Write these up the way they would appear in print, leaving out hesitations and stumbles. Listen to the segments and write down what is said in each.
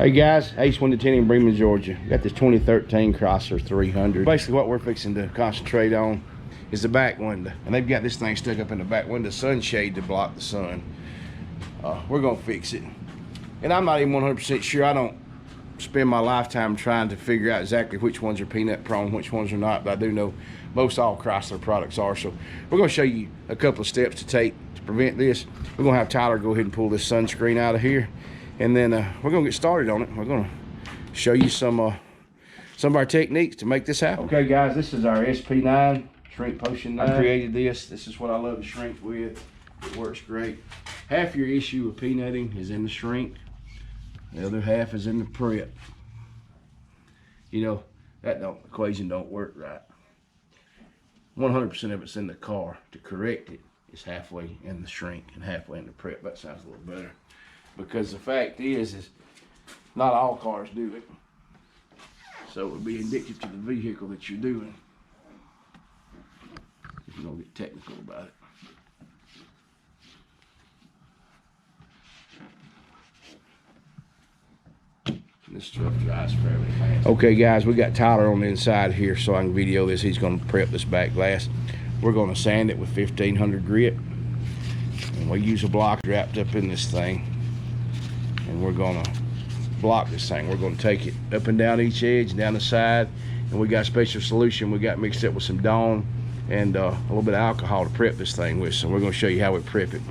Hey guys, Ace 110 in Bremen, Georgia. Got this 2013 Chrysler 300. Basically what we're fixing to concentrate on is the back window. And they've got this thing stuck up in the back window, sunshade to block the sun. We're gonna fix it. And I'm not even 100% sure. I don't spend my lifetime trying to figure out exactly which ones are peanut prone, which ones are not, but I do know most all Chrysler products are. So we're gonna show you a couple of steps to take to prevent this. We're gonna have Tyler go ahead and pull this sunscreen out of here. And then we're gonna get started on it. We're gonna show you some of our techniques to make this happen. Okay guys, this is our SP9 shrink potion 9. I created this. This is what I love to shrink with. It works great. Half your issue with peanutting is in the shrink. The other half is in the prep. You know, that equation don't work right. 100% of it's in the car. To correct it is halfway in the shrink and halfway in the prep. That sounds a little better. Because the fact is not all cars do it. So it would be indicative to the vehicle that you're doing, if you're gonna get technical about it. This stuff dries fairly fast. Okay guys, we got Tyler on the inside here so I can video this. He's gonna prep this back glass. We're gonna sand it with 1500 grit. And we use a block wrapped up in this thing. And we're gonna block this thing. We're gonna take it up and down each edge, down the side, and we got a special solution we got mixed up with some Dawn and a little bit of alcohol to prep this thing with. So we're gonna show you how we prep it.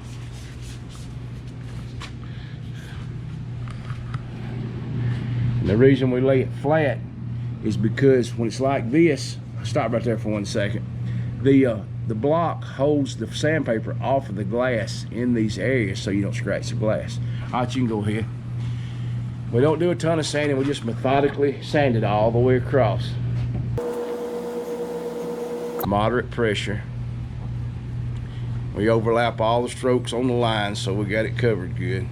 And the reason we lay it flat is because when it's like this, stop right there for 1 second. The block holds the sandpaper off of the glass in these areas so you don't scratch the glass. All right, you can go ahead. We don't do a ton of sanding, we just methodically sand it all the way across. Moderate pressure. We overlap all the strokes on the line so we got it covered good.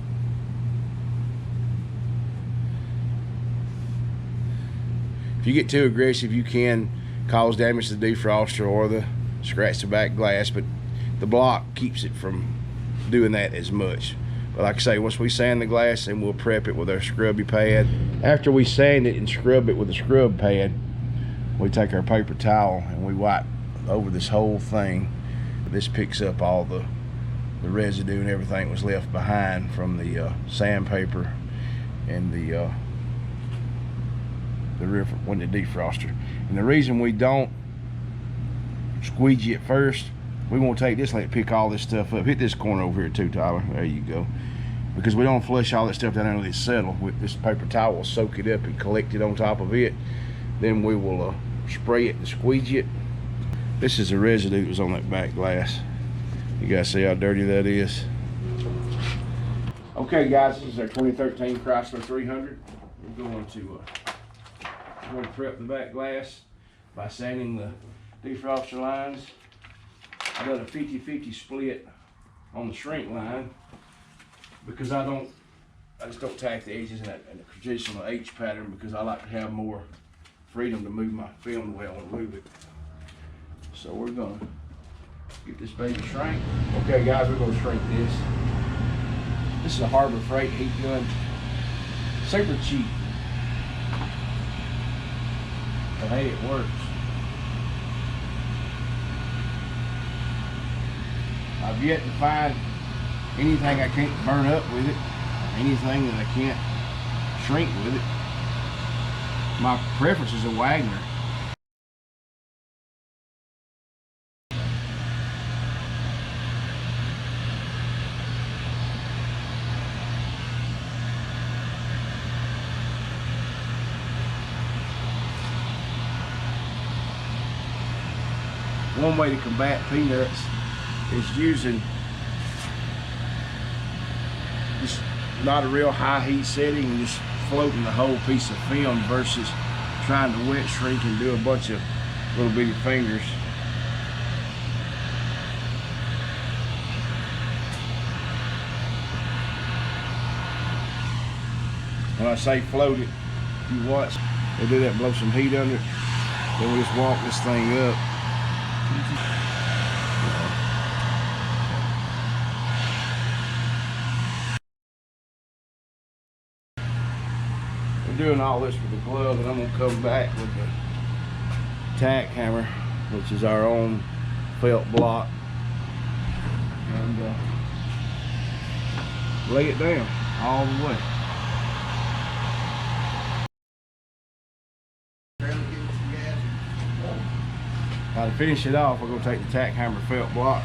If you get too aggressive, you can cause damage to the defroster or scratch the back glass, but the block keeps it from doing that as much. But like I say, once we sand the glass, then we'll prep it with our scrubby pad. After we sand it and scrub it with a scrub pad, we take our paper towel and we wipe over this whole thing. This picks up all the residue and everything that was left behind from the sandpaper and the defroster. And the reason we don't squeegee it first, we want to take this and let it pick all this stuff up. Hit this corner over here too, Tyler. There you go. Because we don't flush all that stuff down under this settle. With this paper towel will soak it up and collect it on top of it. Then we will spray it and squeegee it. This is the residue that was on that back glass. You guys see how dirty that is? Okay guys, this is our 2013 Chrysler 300. We're going to prep the back glass by sanding the defroster lines. I done a 50-50 split on the shrink line because I just don't tack the edges in a traditional H pattern because I like to have more freedom to move my film the way I want to move it. So we're gonna get this baby shrink. Okay guys, we're gonna shrink this. This is a Harbor Freight heat gun. Super cheap. But hey, it works. I've yet to find anything I can't burn up with it, anything that I can't shrink with it. My preference is a Wagner. One way to combat peanuts is using just not a real high heat setting and just floating the whole piece of film versus trying to wet shrink and do a bunch of little bitty fingers. When I say float it, if you watch, they do that, blow some heat under it, then we just walk this thing up. doing all this with the glove, and I'm gonna come back with the tack hammer, which is our own felt block, and lay it down all the way. Now to finish it off, we're gonna take the tack hammer felt block.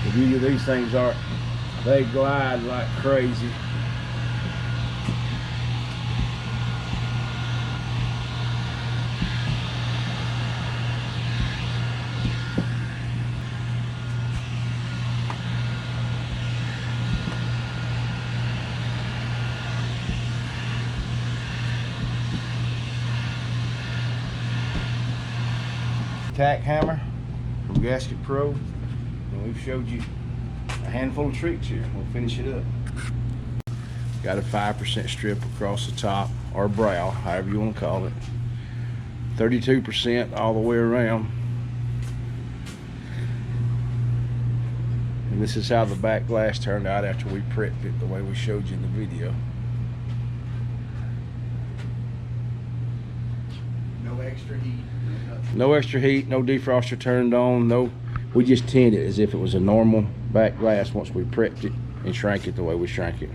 The beauty of these things are they glide like crazy. Tack hammer from Gasket Pro, and we've showed you a handful of tricks here. We'll finish it up. Got a 5% strip across the top, or brow, however you want to call it. 32% all the way around. And this is how the back glass turned out after we prepped it the way we showed you in the video. No extra heat. No extra heat, no defroster turned on, no. We just tinned it as if it was a normal back glass once we prepped it and shrank it the way we shrank it.